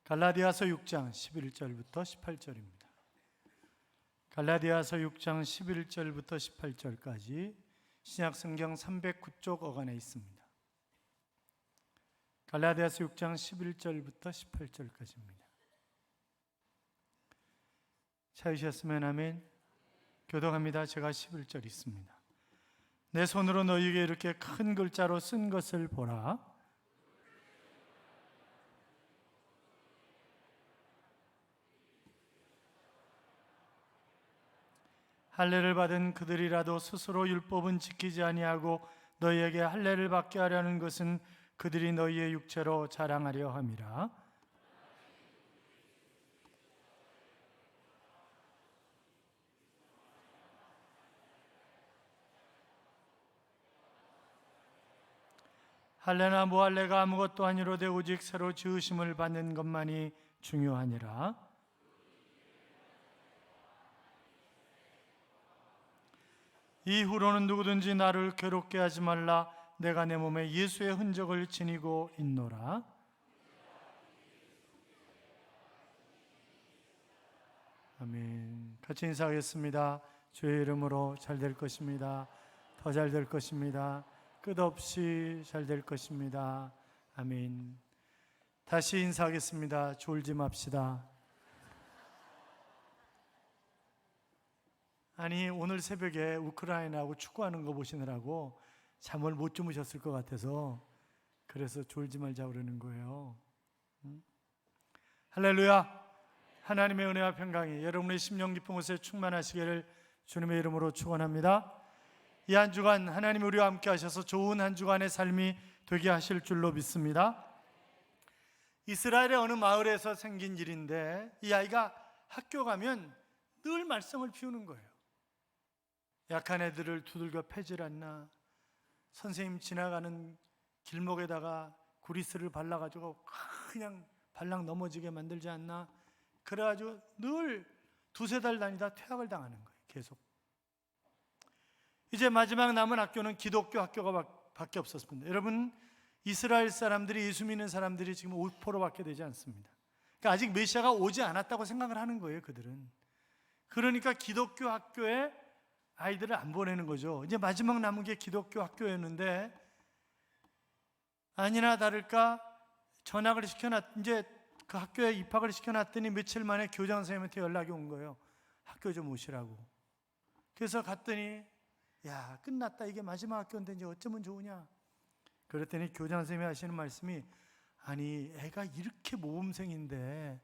갈라디아서 6장 11절부터 18절입니다. 갈라디아서 6장 11절부터 18절까지 신약성경 309쪽 어간에 있습니다. 갈라디아서 6장 11절부터 18절까지입니다. 찾으셨으면 아멘. 교독합니다. 제가 11절 있습니다. 내 손으로 너희에게 이렇게 큰 글자로 쓴 것을 보라. 할례를 받은 그들이라도 스스로 율법은 지키지 아니하고 너희에게 할례를 받게 하려는 것은 그들이 너희의 육체로 자랑하려 함이라. 할례나 무할례가 아무것도 아니로되 오직 새로 지으심을 받는 것만이 중요하니라. 이후로는 누구든지 나를 괴롭게 하지 말라. 내가 내 몸에 예수의 흔적을 지니고 있노라. 아멘. 같이 인사하겠습니다. 주의 이름으로 잘 될 것입니다. 더 잘 될 것입니다. 끝없이 잘 될 것입니다. 아멘. 다시 인사하겠습니다. 졸지 맙시다. 아니, 오늘 새벽에 우크라이나하고 축구하는 거 보시느라고 잠을 못 주무셨을 것 같아서 그래서 졸지 말자고 그러는 거예요. 할렐루야. 하나님의 은혜와 평강이 여러분의 심령 깊은 곳에 충만하시기를 주님의 이름으로 축원합니다. 이 한 주간 하나님이 우리와 함께 하셔서 좋은 한 주간의 삶이 되게 하실 줄로 믿습니다. 이스라엘의 어느 마을에서 생긴 일인데 이 아이가 학교 가면 늘 말썽을 피우는 거예요. 약한 애들을 두들겨 패질 않나, 선생님 지나가는 길목에다가 구리스를 발라가지고 그냥 발랑 넘어지게 만들지 않나, 그래가지고 늘 두세 달 다니다 퇴학을 당하는 거예요. 계속. 이제 마지막 남은 학교는 기독교 학교가 밖에 없었습니다. 여러분, 이스라엘 사람들이, 예수 믿는 사람들이 지금 5%밖에 되지 않습니다. 그러니까 아직 메시아가 오지 않았다고 생각을 하는 거예요, 그들은. 그러니까 기독교 학교에 아이들을 안 보내는 거죠. 이제 마지막 남은 게 기독교 학교였는데 아니나 다를까 전학을 이제 그 학교에 입학을 시켜놨더니 며칠 만에 교장 선생님한테 연락이 온 거예요. 학교 좀 오시라고. 그래서 갔더니 야, 끝났다. 이게 마지막 학교인데 이제 어쩌면 좋으냐. 그랬더니 교장 선생님이 하시는 말씀이, 아니, 애가 이렇게 모범생인데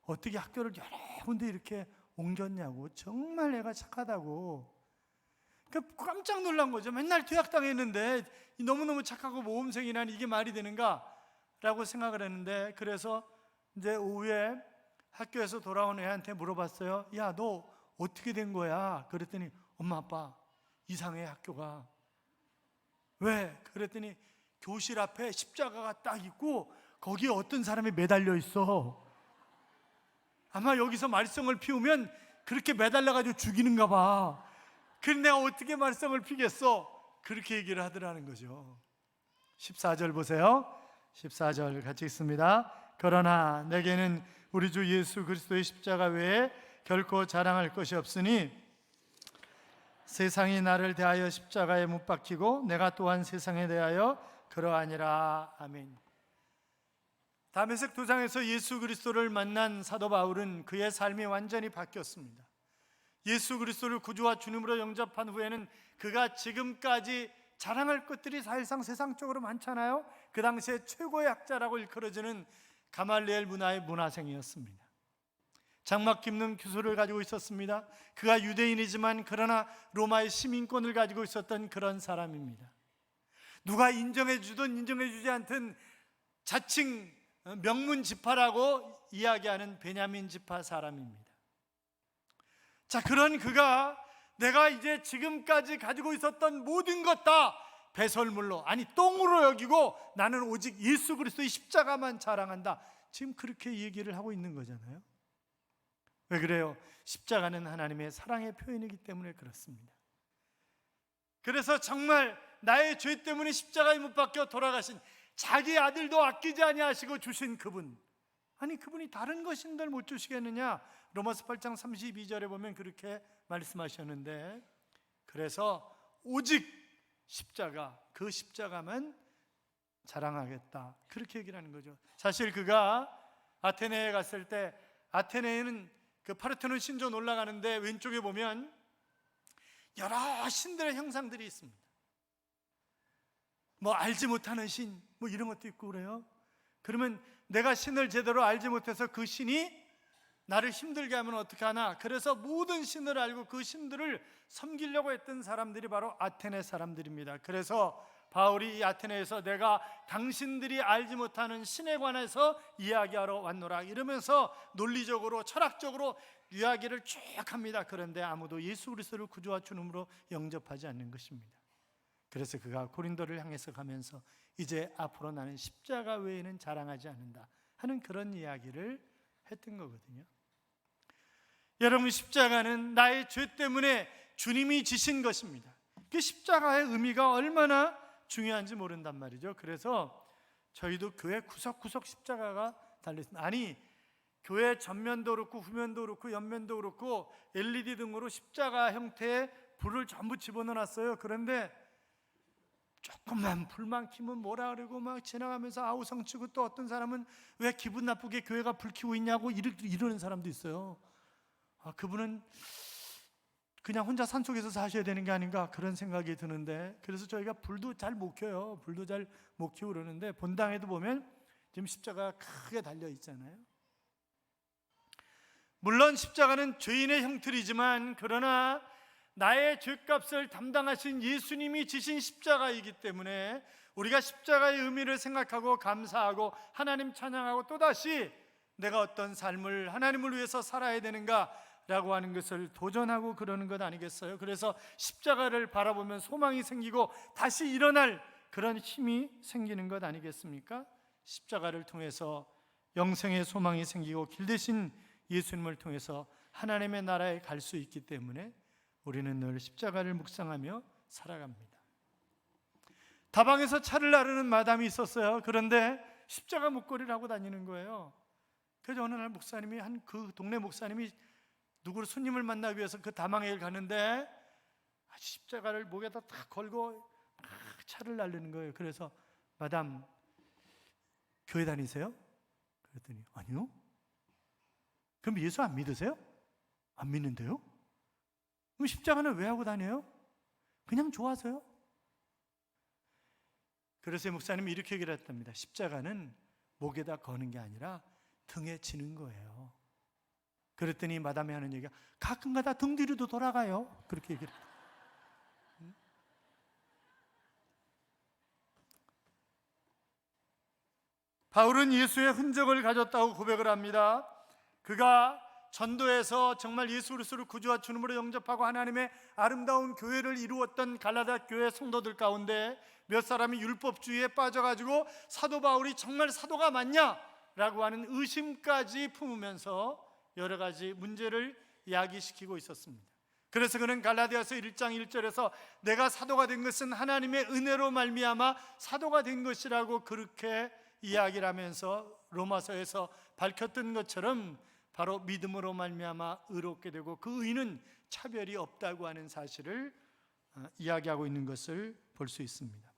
어떻게 학교를 여러 군데 이렇게 옮겼냐고. 정말 애가 착하다고. 그러니까 깜짝 놀란 거죠. 맨날 퇴학당했는데 너무너무 착하고 모범생이라니 이게 말이 되는가? 라고 생각을 했는데, 그래서 이제 오후에 학교에서 돌아온 애한테 물어봤어요. 야, 너 어떻게 된 거야? 그랬더니 엄마 아빠 이상해, 학교가. 왜? 그랬더니 교실 앞에 십자가가 딱 있고 거기에 어떤 사람이 매달려 있어. 아마 여기서 말썽을 피우면 그렇게 매달려가지고 죽이는가 봐. 그럼 내가 어떻게 말썽을 피겠어? 그렇게 얘기를 하더라는 거죠. 14절 보세요. 14절 같이 읽습니다. 그러나 내게는 우리 주 예수 그리스도의 십자가 외에 결코 자랑할 것이 없으니 세상이 나를 대하여 십자가에 못 박히고 내가 또한 세상에 대하여 그러하니라. 아멘. 다메섹 도상에서 예수 그리스도를 만난 사도 바울은 그의 삶이 완전히 바뀌었습니다. 예수 그리스도를 구주와 주님으로 영접한 후에는 그가 지금까지 자랑할 것들이 사실상 세상적으로 많잖아요. 그 당시에 최고의 학자라고 일컬어지는 가말리엘 문화의 문화생이었습니다. 장막 깁는 기술을 가지고 있었습니다. 그가 유대인이지만 그러나 로마의 시민권을 가지고 있었던 그런 사람입니다. 누가 인정해주든 인정해주지 않든 자칭 명문 지파라고 이야기하는 베냐민 지파 사람입니다. 자, 그런 그가 내가 이제 지금까지 가지고 있었던 모든 것 다 배설물로, 아니 똥으로 여기고 나는 오직 예수 그리스도의 십자가만 자랑한다. 지금 그렇게 얘기를 하고 있는 거잖아요. 왜 그래요? 십자가는 하나님의 사랑의 표현이기 때문에 그렇습니다. 그래서 정말 나의 죄 때문에 십자가에 못 박혀 돌아가신 자기 아들도 아끼지 아니하시고 주신 그분, 아니 그분이 다른 것인들 못 주시겠느냐? 로마서 8장 32절에 보면 그렇게 말씀하셨는데, 그래서 오직 십자가, 그 십자가만 자랑하겠다, 그렇게 얘기를 하는 거죠. 사실 그가 아테네에 갔을 때, 아테네에는 그 파르테논 신전 올라가는데 왼쪽에 보면 여러 신들의 형상들이 있습니다. 뭐 알지 못하는 신, 뭐 이런 것도 있고 그래요. 그러면 내가 신을 제대로 알지 못해서 그 신이 나를 힘들게 하면 어떻게 하나? 그래서 모든 신을 알고 그 신들을 섬기려고 했던 사람들이 바로 아테네 사람들입니다. 그래서 바울이 이 아테네에서 내가 당신들이 알지 못하는 신에 관해서 이야기하러 왔노라 이러면서 논리적으로 철학적으로 이야기를 쭉 합니다. 그런데 아무도 예수 그리스도를 구주와 주님으로 영접하지 않는 것입니다. 그래서 그가 고린도를 향해서 가면서 이제 앞으로 나는 십자가 외에는 자랑하지 않는다 하는 그런 이야기를 했던 거거든요. 여러분, 십자가는 나의 죄 때문에 주님이 지신 것입니다. 그 십자가의 의미가 얼마나 중요한지 모른단 말이죠. 그래서 저희도 교회 구석구석 십자가가 달려있습니다. 아니, 교회 전면도 그렇고 후면도 그렇고 옆면도 그렇고 LED 등으로 십자가 형태의 불을 전부 집어넣어놨어요. 그런데 조금만 불만 켜면 뭐라 그러고 막 지나가면서 아우성치고, 또 어떤 사람은 왜 기분 나쁘게 교회가 불 켜고 있냐고 이러는 사람도 있어요. 그분은 그냥 혼자 산속에서 사셔야 되는 게 아닌가, 그런 생각이 드는데, 그래서 저희가 불도 잘 못 켜요. 불도 잘 못 켜고 그러는데, 본당에도 보면 지금 십자가 크게 달려 있잖아요. 물론 십자가는 죄인의 형틀이지만, 그러나 나의 죄값을 담당하신 예수님이 지신 십자가이기 때문에 우리가 십자가의 의미를 생각하고 감사하고 하나님 찬양하고, 또다시 내가 어떤 삶을 하나님을 위해서 살아야 되는가 라고 하는 것을 도전하고 그러는 것 아니겠어요? 그래서 십자가를 바라보면 소망이 생기고 다시 일어날 그런 힘이 생기는 것 아니겠습니까? 십자가를 통해서 영생의 소망이 생기고 길 대신 예수님을 통해서 하나님의 나라에 갈 수 있기 때문에 우리는 늘 십자가를 묵상하며 살아갑니다. 다방에서 차를 나르는 마담이 있었어요. 그런데 십자가 목걸이를 하고 다니는 거예요. 그래서 어느 날 목사님이, 그 동네 목사님이 누구를 손님을 만나기 위해서 그 다방에 가는데 십자가를 목에다 딱 걸고 차를 날리는 거예요. 그래서 마담, 교회 다니세요? 그랬더니 아니요. 그럼 예수 안 믿으세요? 안 믿는데요? 그럼 십자가는 왜 하고 다녀요? 그냥 좋아서요? 그래서 목사님이 이렇게 얘기를 했답니다. 십자가는 목에다 거는 게 아니라 등에 지는 거예요. 그랬더니 마담이 하는 얘기가 가끔가다 등 뒤로도 돌아가요. 그렇게 얘기를 해요. 바울은 예수의 흔적을 가졌다고 고백을 합니다. 그가 전도에서 정말 예수 그리스도를 구주와 주님으로 영접하고 하나님의 아름다운 교회를 이루었던 갈라디아 교회 성도들 가운데 몇 사람이 율법주의에 빠져가지고 사도 바울이 정말 사도가 맞냐라고 하는 의심까지 품으면서 여러 가지 문제를 야기시키고 있었습니다. 그래서 그는 갈라디아서 1장 1절에서 내가 사도가 된 것은 하나님의 은혜로 말미암아 사도가 된 것이라고 그렇게 이야기를 하면서 로마서에서 밝혔던 것처럼 바로 믿음으로 말미암아 의롭게 되고 그 의는 차별이 없다고 하는 사실을 이야기하고 있는 것을 볼 수 있습니다.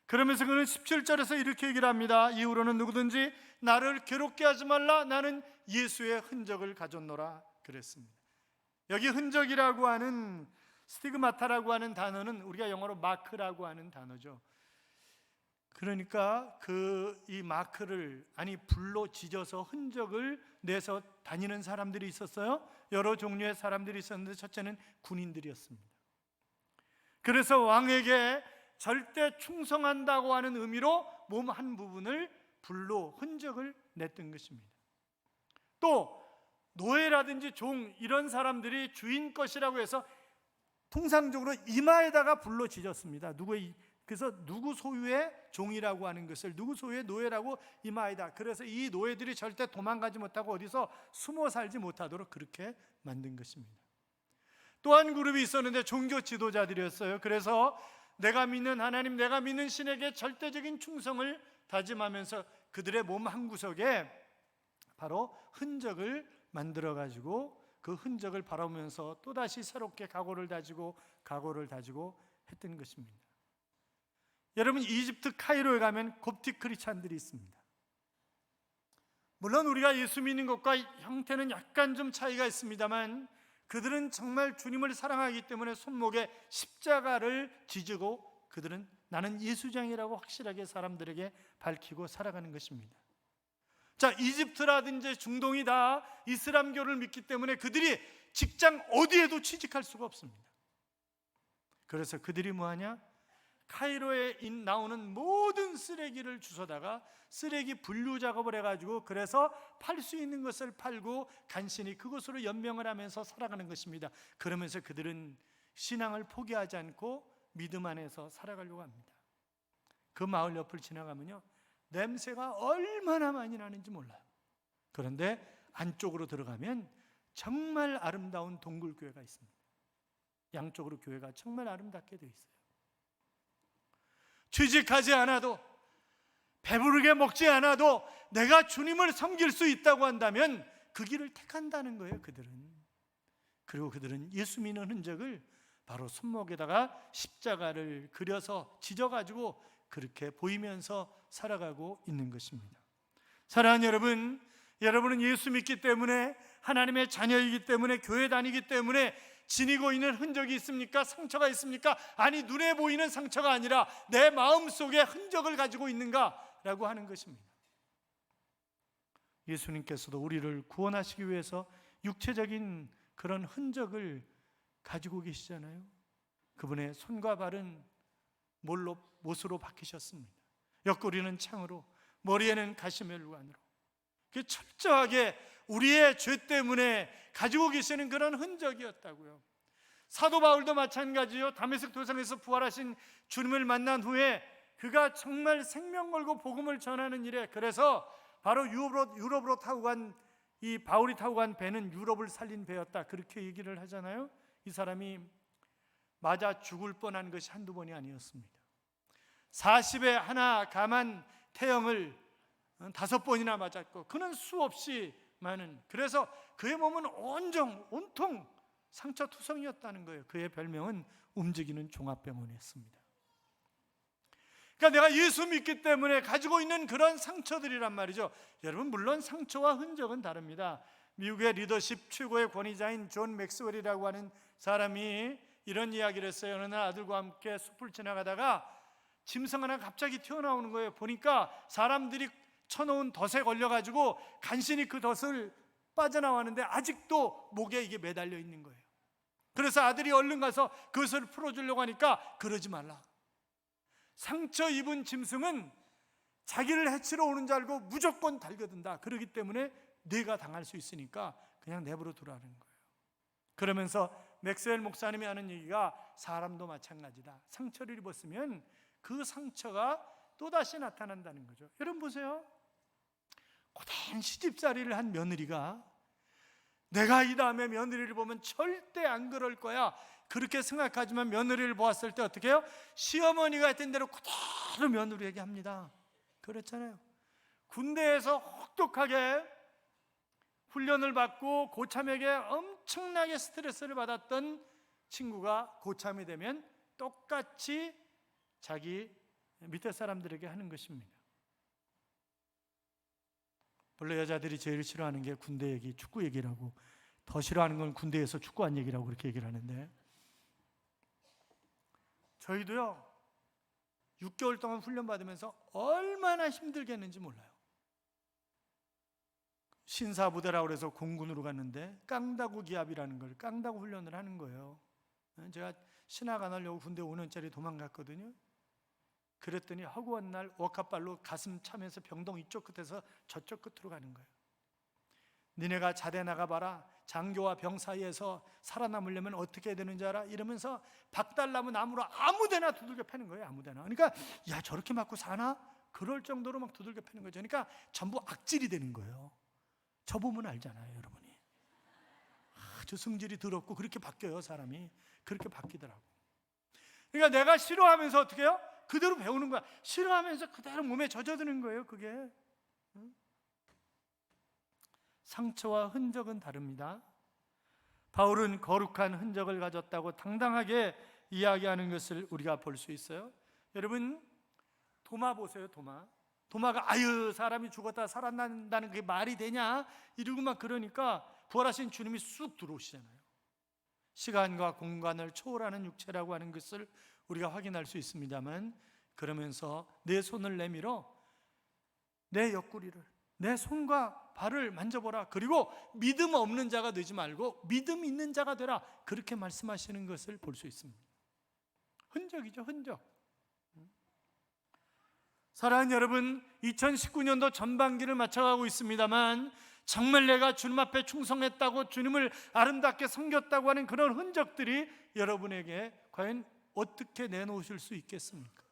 그러면서 그는 17절에서 이렇게 얘기를 합니다. 이후로는 누구든지 나를 괴롭게 하지 말라. 나는 예수의 흔적을 가졌노라 그랬습니다. 여기 흔적이라고 하는 스티그마타라고 하는 단어는 우리가 영어로 마크라고 하는 단어죠. 그러니까 이 마크를, 아니 불로 지져서 흔적을 내서 다니는 사람들이 있었어요. 여러 종류의 사람들이 있었는데 첫째는 군인들이었습니다. 그래서 왕에게 절대 충성한다고 하는 의미로 몸 한 부분을 불로 흔적을 냈던 것입니다. 또 노예라든지 종, 이런 사람들이 주인 것이라고 해서 통상적으로 이마에다가 불로 지졌습니다. 그래서 누구 소유의 종이라고 하는 것을 누구 소유의 노예라고 이마에다, 그래서 이 노예들이 절대 도망가지 못하고 어디서 숨어 살지 못하도록 그렇게 만든 것입니다. 또 한 그룹이 있었는데 종교 지도자들이었어요. 그래서 내가 믿는 하나님, 내가 믿는 신에게 절대적인 충성을 다짐하면서 그들의 몸 한 구석에 바로 흔적을 만들어 가지고 그 흔적을 바라보면서 또다시 새롭게 각오를 다지고 했던 것입니다. 여러분, 이집트 카이로에 가면 koptic 크리스찬들이 있습니다. 물론 우리가 예수 믿는 것과 형태는 약간 좀 차이가 있습니다만 그들은 정말 주님을 사랑하기 때문에 손목에 십자가를 지지고 그들은 나는 예수장이라고 확실하게 사람들에게 밝히고 살아가는 것입니다. 자, 이집트라든지 중동이 다 이슬람교를 믿기 때문에 그들이 직장 어디에도 취직할 수가 없습니다. 그래서 그들이 뭐하냐? 카이로에 나오는 모든 쓰레기를 주워다가 쓰레기 분류 작업을 해가지고 그래서 팔 수 있는 것을 팔고 간신히 그것으로 연명을 하면서 살아가는 것입니다. 그러면서 그들은 신앙을 포기하지 않고 믿음 안에서 살아가려고 합니다. 그 마을 옆을 지나가면요, 냄새가 얼마나 많이 나는지 몰라요. 그런데 안쪽으로 들어가면 정말 아름다운 동굴교회가 있습니다. 양쪽으로 교회가 정말 아름답게 되어 있어요. 취직하지 않아도, 배부르게 먹지 않아도 내가 주님을 섬길 수 있다고 한다면 그 길을 택한다는 거예요, 그들은. 그리고 그들은 예수 믿는 흔적을 바로 손목에다가 십자가를 그려서 지져가지고 그렇게 보이면서 살아가고 있는 것입니다. 사랑하는 여러분, 여러분은 예수 믿기 때문에, 하나님의 자녀이기 때문에, 교회 다니기 때문에 지니고 있는 흔적이 있습니까? 상처가 있습니까? 아니, 눈에 보이는 상처가 아니라 내 마음속에 흔적을 가지고 있는가라고 하는 것입니다. 예수님께서도 우리를 구원하시기 위해서 육체적인 그런 흔적을 가지고 계시잖아요. 그분의 손과 발은 못으로 박히셨습니다. 옆구리는 창으로, 머리에는 가시멜관으로. 철저하게 우리의 죄 때문에 가지고 계시는 그런 흔적이었다고요. 사도 바울도 마찬가지요. 다메섹 도상에서 부활하신 주님을 만난 후에 그가 정말 생명 걸고 복음을 전하는 일에, 그래서 바로 유럽으로 타고 간 이 바울이 타고 간 배는 유럽을 살린 배였다, 그렇게 얘기를 하잖아요. 이 사람이 맞아 죽을 뻔한 것이 한두 번이 아니었습니다. 40에 하나 감한 태형을 5번이나 맞았고, 그는 수없이 많은, 그래서 그의 몸은 온통 상처투성이었다는 거예요. 그의 별명은 움직이는 종합병원이었습니다. 그러니까 내가 예수 믿기 때문에 가지고 있는 그런 상처들이란 말이죠. 여러분, 물론 상처와 흔적은 다릅니다. 미국의 리더십 최고의 권위자인 존 맥스웰이라고 하는 사람이 이런 이야기를 했어요. 어느 날 아들과 함께 숲을 지나가다가 짐승 하나 갑자기 튀어나오는 거예요. 보니까 사람들이 쳐놓은 덫에 걸려가지고 간신히 그 덫을 빠져나왔는데 아직도 목에 이게 매달려 있는 거예요. 그래서 아들이 얼른 가서 그것을 풀어주려고 하니까 그러지 말라. 상처 입은 짐승은 자기를 해치러 오는 줄 알고 무조건 달겨든다. 그렇기 때문에 네가 당할 수 있으니까 그냥 내버려 두라는 거예요. 그러면서 맥스웰 목사님이 하는 얘기가, 사람도 마찬가지다. 상처를 입었으면 그 상처가 또다시 나타난다는 거죠. 여러분 보세요. 고된 시집살이를 한 며느리가 내가 이 다음에 며느리를 보면 절대 안 그럴 거야, 그렇게 생각하지만 며느리를 보았을 때 어떻게 해요? 시어머니가 했던 대로 그대로 며느리에게 합니다. 그렇잖아요. 군대에서 혹독하게 훈련을 받고 고참에게 엄청나게 스트레스를 받았던 친구가 고참이 되면 똑같이 자기 밑에 사람들에게 하는 것입니다. 원래 여자들이 제일 싫어하는 게 군대 얘기, 축구 얘기라고, 더 싫어하는 건 군대에서 축구한 얘기라고 그렇게 얘기를 하는데, 저희도요 6개월 동안 훈련받으면서 얼마나 힘들겠는지 몰라요. 신사부대라고 해서 공군으로 갔는데 깡다구 기합이라는 걸, 깡다구 훈련을 하는 거예요. 제가 신학 안 하려고 군대 5년짜리 도망갔거든요. 그랬더니 허구한 날 워카발로 가슴 차면서 병동 이쪽 끝에서 저쪽 끝으로 가는 거예요. 니네가 자대 나가봐라, 장교와 병 사이에서 살아남으려면 어떻게 해야 되는지 알아? 이러면서 박달나무 나무로 아무데나 두들겨 패는 거예요. 아무데나. 그러니까 야, 저렇게 맞고 사나? 그럴 정도로 막 두들겨 패는 거죠. 그러니까 전부 악질이 되는 거예요. 저 보면 알잖아요, 여러분이. 저 성질이 더럽고 그렇게 바뀌어요, 사람이. 그렇게 바뀌더라고. 그러니까 내가 싫어하면서 어떻게 해요? 그대로 배우는 거야. 싫어하면서 그대로 몸에 젖어드는 거예요, 그게. 상처와 흔적은 다릅니다. 바울은 거룩한 흔적을 가졌다고 당당하게 이야기하는 것을 우리가 볼 수 있어요. 여러분, 도마 보세요. 도마가 아유 사람이 죽었다 살아난다는 게 말이 되냐 이러고 막 그러니까 부활하신 주님이 쑥 들어오시잖아요. 시간과 공간을 초월하는 육체라고 하는 것을 우리가 확인할 수 있습니다만, 그러면서 내 손을 내밀어 내 옆구리를, 내 손과 발을 만져보라. 그리고 믿음 없는 자가 되지 말고 믿음 있는 자가 되라. 그렇게 말씀하시는 것을 볼 수 있습니다. 흔적이죠, 흔적. 사랑하는 여러분, 2019년도 전반기를 맞춰가고 있습니다만, 정말 내가 주님 앞에 충성했다고, 주님을 아름답게 섬겼다고 하는 그런 흔적들이 여러분에게 과연 어떻게 내놓으실 수 있겠습니까?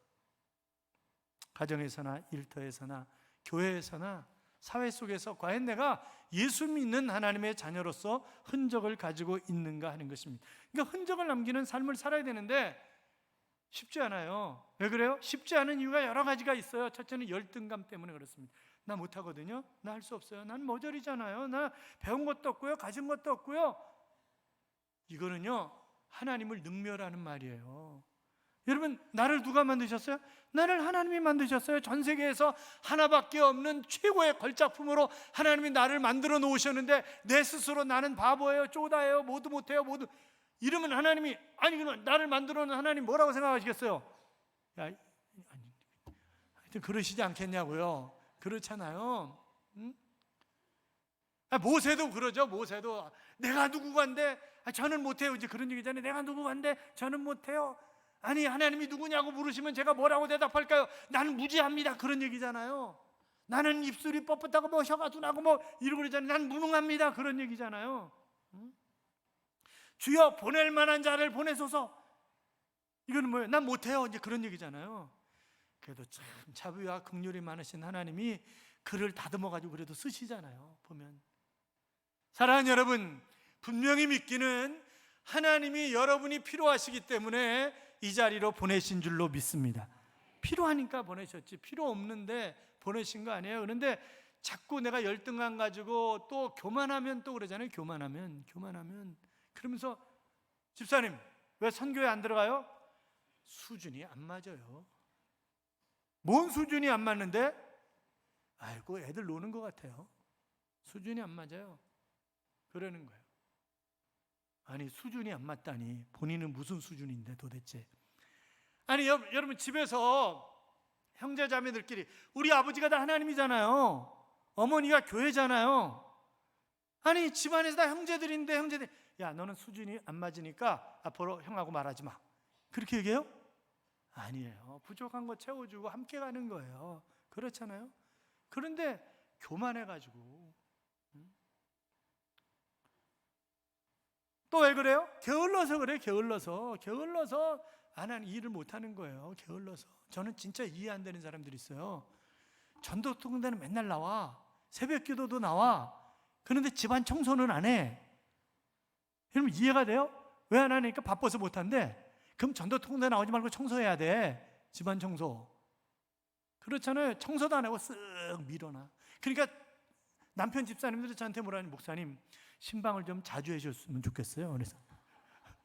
가정에서나 일터에서나 교회에서나 사회 속에서 과연 내가 예수 믿는 하나님의 자녀로서 흔적을 가지고 있는가 하는 것입니다. 그러니까 흔적을 남기는 삶을 살아야 되는데 쉽지 않아요. 왜 그래요? 쉽지 않은 이유가 여러 가지가 있어요. 첫째는 열등감 때문에 그렇습니다. 나 못하거든요. 나 할 수 없어요. 난 모자리잖아요. 나 배운 것도 없고요. 가진 것도 없고요. 이거는요, 하나님을 능멸하는 말이에요. 여러분, 나를 누가 만드셨어요? 나를 하나님이 만드셨어요. 전 세계에서 하나밖에 없는 최고의 걸작품으로 하나님이 나를 만들어 놓으셨는데 내 스스로 나는 바보예요, 쪼다예요, 모두 못해요, 모두 이러면 하나님이, 아니 그럼 나를 만들어 놓은 하나님 뭐라고 생각하시겠어요? 야, 아니, 하여튼 그러시지 않겠냐고요. 그렇잖아요. 응? 모세도 그러죠. 모세도 내가 누구간데 저는 못해요, 이제 그런 얘기잖아요. 내가 누구간데 저는 못해요. 아니 하나님이 누구냐고 물으시면 제가 뭐라고 대답할까요? 나는 무지합니다, 그런 얘기잖아요. 나는 입술이 뻣뻣하고 뭐 혀가 둔하고 뭐 이러고 그러잖아요. 난 무능합니다, 그런 얘기잖아요. 응? 주여 보낼 만한 자를 보내소서. 이거는 뭐예요? 난 못해요, 이제 그런 얘기잖아요. 그래도 참 자비와 긍휼이 많으신 하나님이 그를 다듬어 가지고 그래도 쓰시잖아요. 보면 사랑하는 여러분, 분명히 믿기는 하나님이 여러분이 필요하시기 때문에 이 자리로 보내신 줄로 믿습니다. 필요하니까 보내셨지, 필요 없는데 보내신 거 아니에요. 그런데 자꾸 내가 열등감 가지고 또 교만하면 또 그러잖아요. 교만하면 그러면서 집사님 왜 선교회 안 들어가요? 수준이 안 맞아요. 뭔 수준이 안 맞는데? 아이고 애들 노는 것 같아요. 수준이 안 맞아요. 그러는 거예요. 아니 수준이 안 맞다니 본인은 무슨 수준인데 도대체. 아니 여러분 집에서 형제 자매들끼리, 우리 아버지가 다 하나님이잖아요. 어머니가 교회잖아요. 아니 집안에서 다 형제들인데 형제들, 야 너는 수준이 안 맞으니까 앞으로 형하고 말하지 마, 그렇게 얘기해요? 아니에요. 부족한 거 채워주고 함께 가는 거예요. 그렇잖아요. 그런데 교만해가지고 또 왜 그래요? 게을러서 그래요. 게을러서 안 하는 일을 못 하는 거예요. 게을러서. 저는 진짜 이해 안 되는 사람들이 있어요. 전도통단은 맨날 나와, 새벽기도도 나와. 그런데 집안 청소는 안 해. 여러분 이해가 돼요? 왜 안 하니까 바빠서 못 한대. 그럼 전도통단 나오지 말고 청소해야 돼. 집안 청소. 그렇잖아요. 청소도 안 하고 쓱 밀어놔. 그러니까 남편 집사님들이 저한테 뭐라 하니, 목사님 신방을 좀 자주 해줬으면 좋겠어요. 그래서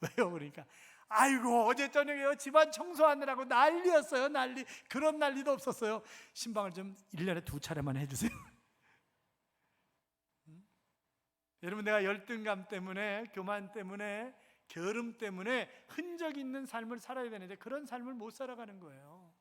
왜요? 그러니까 아이고 어제 저녁에 집안 청소하느라고 난리였어요. 난리. 그런 난리도 없었어요. 신방을 좀 1년에 2차례만 해주세요. 여러분 내가 열등감 때문에, 교만 때문에, 게으름 때문에 흔적 있는 삶을 살아야 되는데 그런 삶을 못 살아가는 거예요.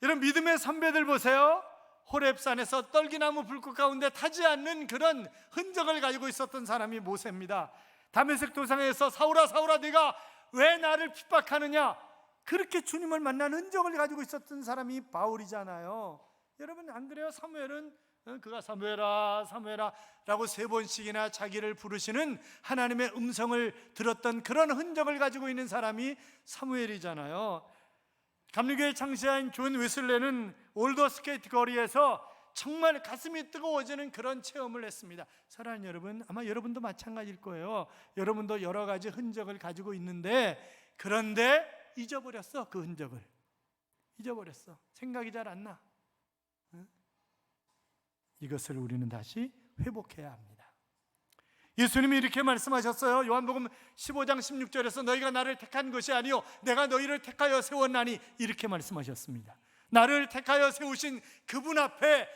여러분 믿음의 선배들 보세요. 호렙산에서 떨기나무 불꽃 가운데 타지 않는 그런 흔적을 가지고 있었던 사람이 모세입니다. 다메섹 도상에서 사울아 사울아 네가 왜 나를 핍박하느냐, 그렇게 주님을 만난 흔적을 가지고 있었던 사람이 바울이잖아요. 여러분 안 그래요? 사무엘은 그가 사무엘아 사무엘아 라고 3번씩이나 자기를 부르시는 하나님의 음성을 들었던 그런 흔적을 가지고 있는 사람이 사무엘이잖아요. 감리교회 창시자인 존 웨슬레는 올더 스케이트 거리에서 정말 가슴이 뜨거워지는 그런 체험을 했습니다. 사랑하는 여러분, 아마 여러분도 마찬가지일 거예요. 여러분도 여러 가지 흔적을 가지고 있는데, 그런데 잊어버렸어. 그 흔적을 잊어버렸어. 생각이 잘 안 나. 이것을 우리는 다시 회복해야 합니다. 예수님이 이렇게 말씀하셨어요. 요한복음 15장 16절에서 너희가 나를 택한 것이 아니요 내가 너희를 택하여 세웠나니, 이렇게 말씀하셨습니다. 나를 택하여 세우신 그분 앞에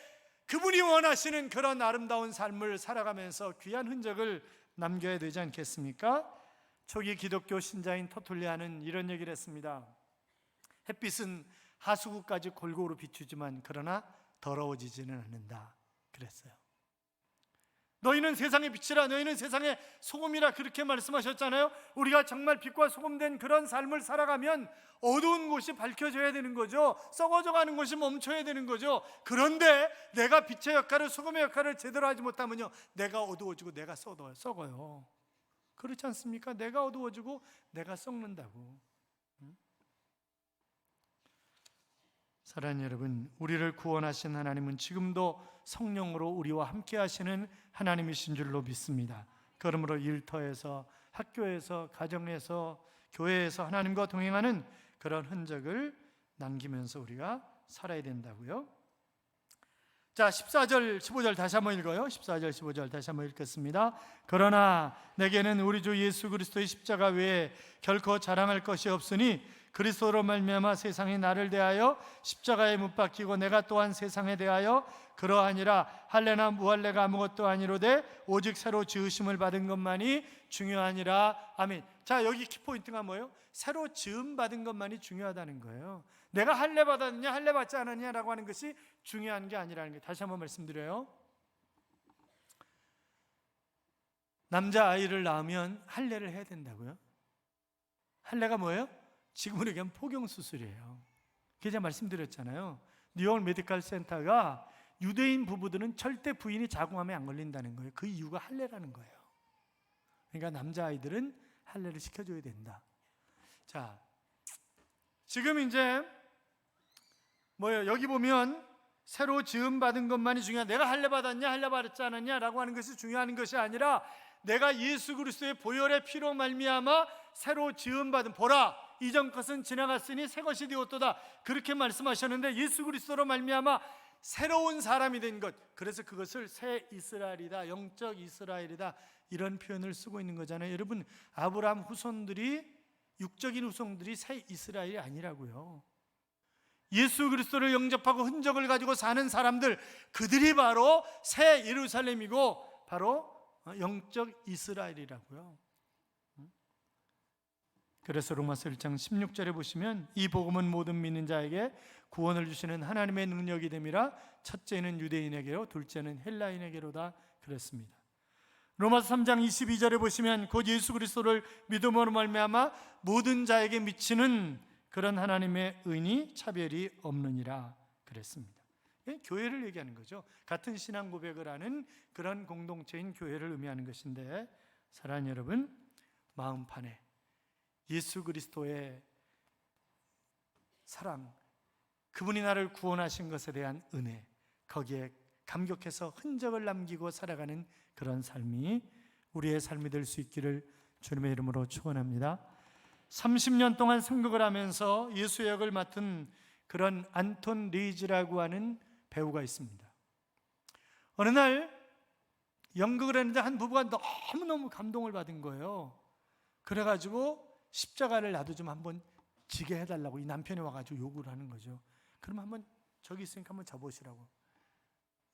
그분이 원하시는 그런 아름다운 삶을 살아가면서 귀한 흔적을 남겨야 되지 않겠습니까? 초기 기독교 신자인 터툴리아는 이런 얘기를 했습니다. 햇빛은 하수구까지 골고루 비추지만 그러나 더러워지지는 않는다 그랬어요. 너희는 세상의 빛이라, 너희는 세상의 소금이라, 그렇게 말씀하셨잖아요. 우리가 정말 빛과 소금된 그런 삶을 살아가면 어두운 곳이 밝혀져야 되는 거죠. 썩어져 가는 것이 멈춰야 되는 거죠. 그런데 내가 빛의 역할을, 소금의 역할을 제대로 하지 못하면요, 내가 어두워지고 내가 썩어요. 그렇지 않습니까? 내가 어두워지고 내가 썩는다고. 사랑하는 여러분, 우리를 구원하신 하나님은 지금도 성령으로 우리와 함께 하시는 하나님이신 줄로 믿습니다. 그러므로 일터에서, 학교에서, 가정에서, 교회에서 하나님과 동행하는 그런 흔적을 남기면서 우리가 살아야 된다고요. 자, 14절, 15절 다시 한번 읽어요. 14절, 15절 다시 한번 읽겠습니다. 그러나 내게는 우리 주 예수 그리스도의 십자가 외에 결코 자랑할 것이 없으니 그리스도로 말미암아 세상이 나를 대하여 십자가에 못 박히고 내가 또한 세상에 대하여 그러하니라. 할례나 무할례가 아무것도 아니로되 오직 새로 지으심을 받은 것만이 중요하니라. 아멘. 자, 여기 키포인트가 뭐예요? 새로 지음 받은 것만이 중요하다는 거예요. 내가 할례 받았느냐 할례 받지 않았느냐라고 하는 것이 중요한 게 아니라는 게, 다시 한번 말씀드려요. 남자아이를 낳으면 할례를 해야 된다고요? 할례가 뭐예요? 지금으로 얘기하면 포경수술이에요. 제가 말씀드렸잖아요. 뉴욕 메디컬 센터가 유대인 부부들은 절대 부인이 자궁암에 안 걸린다는 거예요. 그 이유가 할례라는 거예요. 그러니까 남자아이들은 할례를 시켜줘야 된다. 자, 지금 이제 뭐예요? 여기 보면 새로 지음 받은 것만이 중요하다. 내가 할례 받았냐 할례 받지 않았냐라고 하는 것이 중요한 것이 아니라 내가 예수 그리스도의 보혈의 피로 말미암아 새로 지음 받은, 보라 이전 것은 지나갔으니 새 것이 되었도다, 그렇게 말씀하셨는데 예수 그리스도로 말미암아 새로운 사람이 된 것, 그래서 그것을 새 이스라엘이다, 영적 이스라엘이다, 이런 표현을 쓰고 있는 거잖아요. 여러분, 아브라함 후손들이, 육적인 후손들이 새 이스라엘이 아니라고요. 예수 그리스도를 영접하고 흔적을 가지고 사는 사람들, 그들이 바로 새 예루살렘이고 바로 영적 이스라엘이라고요. 그래서 로마서 1장 16절에 보시면 이 복음은 모든 믿는 자에게 구원을 주시는 하나님의 능력이 됨이라. 첫째는 유대인에게로 둘째는 헬라인에게로다 그랬습니다. 로마서 3장 22절에 보시면 곧 예수 그리스도를 믿음으로 말미암아 모든 자에게 미치는 그런 하나님의 은이 차별이 없느니라 그랬습니다. 교회를 얘기하는 거죠. 같은 신앙 고백을 하는 그런 공동체인 교회를 의미하는 것인데, 사랑하는 여러분, 마음판에 예수 그리스도의 사랑, 그분이 나를 구원하신 것에 대한 은혜, 거기에 감격해서 흔적을 남기고 살아가는 그런 삶이 우리의 삶이 될 수 있기를 주님의 이름으로 축원합니다. 30년 동안 선교를 하면서 예수의 역을 맡은 그런 안톤 리지라고 하는 배우가 있습니다. 어느 날 연극을 했는데 한 부부가 너무너무 감동을 받은 거예요. 그래가지고 십자가를 나도 좀 한번 지게 해달라고 이 남편이 와가지고 요구를 하는 거죠. 그럼 한번 저기 있으니까 한번 접으시라고.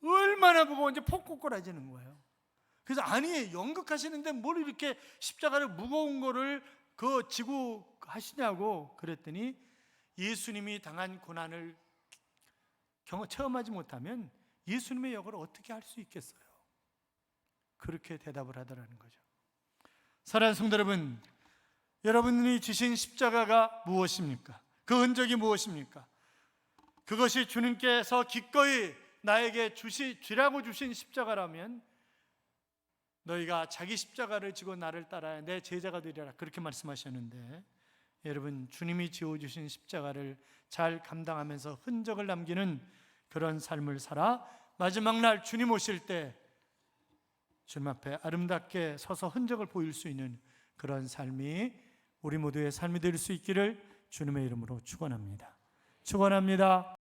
얼마나 무거운지 폭 꼬꾸라지는 거예요. 그래서 아니, 연극하시는데 뭘 이렇게 십자가를 무거운 거를 지고 하시냐고 그랬더니, 예수님이 당한 고난을 체험하지 못하면 예수님의 역을 어떻게 할 수 있겠어요? 그렇게 대답을 하더라는 거죠. 사랑하는 성도 여러분, 여러분이 지신 십자가가 무엇입니까? 그 흔적이 무엇입니까? 그것이 주님께서 기꺼이 나에게 쥐라고 주신 십자가라면 너희가 자기 십자가를 지고 나를 따라야 내 제자가 되리라, 그렇게 말씀하셨는데, 여러분, 주님이 지어주신 십자가를 잘 감당하면서 흔적을 남기는 그런 삶을 살아 마지막 날 주님 오실 때 주님 앞에 아름답게 서서 흔적을 보일 수 있는 그런 삶이 우리 모두의 삶이 될 수 있기를 주님의 이름으로 축원합니다. 축원합니다.